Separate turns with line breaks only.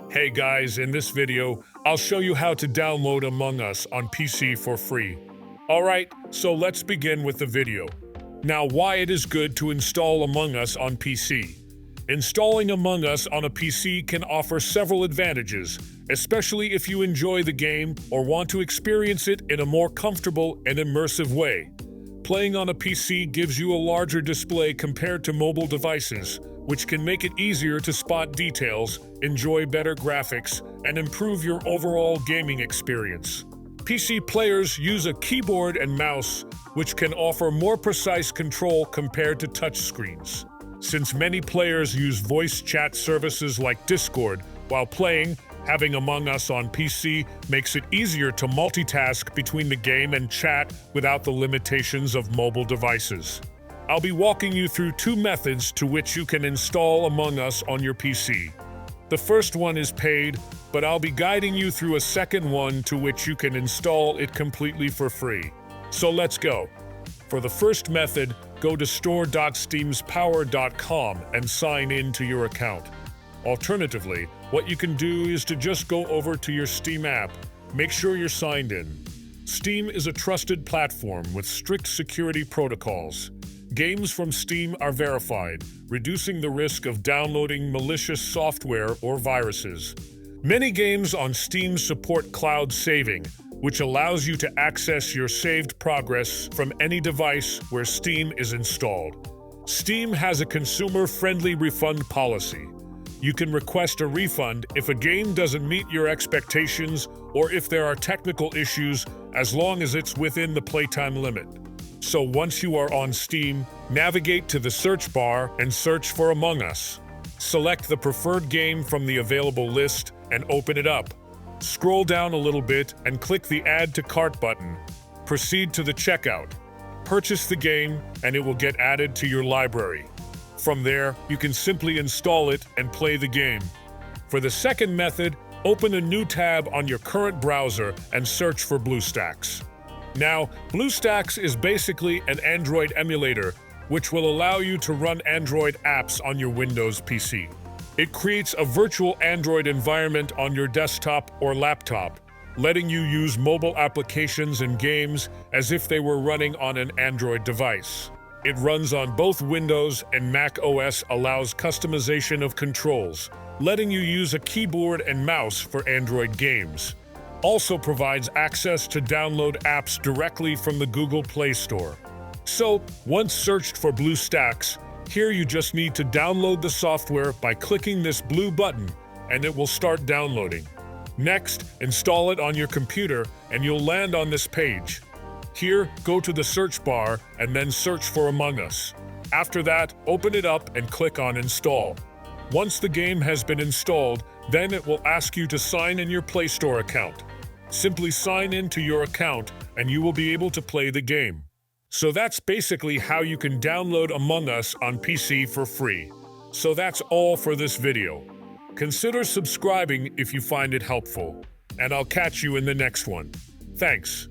Hey guys, in this video, I'll show you how to download Among Us on PC for free. Alright, so let's begin with the video. Now, why it is good to install Among Us on PC. Installing Among Us on a PC can offer several advantages, especially if you enjoy the game or want to experience it in a more comfortable and immersive way. Playing on a PC gives you a larger display compared to mobile devices, which can make it easier to spot details, enjoy better graphics, and improve your overall gaming experience. PC players use a keyboard and mouse, which can offer more precise control compared to touchscreens. Since many players use voice chat services like Discord while playing, having Among Us on PC makes it easier to multitask between the game and chat without the limitations of mobile devices. I'll be walking you through two methods to which you can install Among Us on your PC. The first one is paid, but I'll be guiding you through a second one to which you can install it completely for free. So let's go. For the first method, go to store.steamspower.com and sign in to your account. Alternatively, what you can do is to just go over to your Steam app. Make sure you're signed in. Steam is a trusted platform with strict security protocols. Games from Steam are verified, reducing the risk of downloading malicious software or viruses. Many games on Steam support cloud saving, which allows you to access your saved progress from any device where Steam is installed. Steam has a consumer-friendly refund policy. You can request a refund if a game doesn't meet your expectations or if there are technical issues, as long as it's within the playtime limit. So once you are on Steam, navigate to the search bar and search for Among Us. Select the preferred game from the available list and open it up. Scroll down a little bit and click the Add to Cart button. Proceed to the checkout. Purchase the game and it will get added to your library. From there, you can simply install it and play the game. For the second method, open a new tab on your current browser and search for BlueStacks. Now, BlueStacks is basically an Android emulator, which will allow you to run Android apps on your Windows PC. It creates a virtual Android environment on your desktop or laptop, letting you use mobile applications and games as if they were running on an Android device. It runs on both Windows and Mac OS, allows customization of controls, letting you use a keyboard and mouse for Android games. Also provides access to download apps directly from the Google Play Store. So, once searched for BlueStacks, here you just need to download the software by clicking this blue button, and it will start downloading. Next, install it on your computer, and you'll land on this page. Here, go to the search bar and then search for Among Us. After that, open it up and click on Install. Once the game has been installed, then it will ask you to sign in your Play Store account. Simply sign in to your account and you will be able to play the game. So that's basically how you can download Among Us on PC for free. So that's all for this video. Consider subscribing if you find it helpful, and I'll catch you in the next one. Thanks.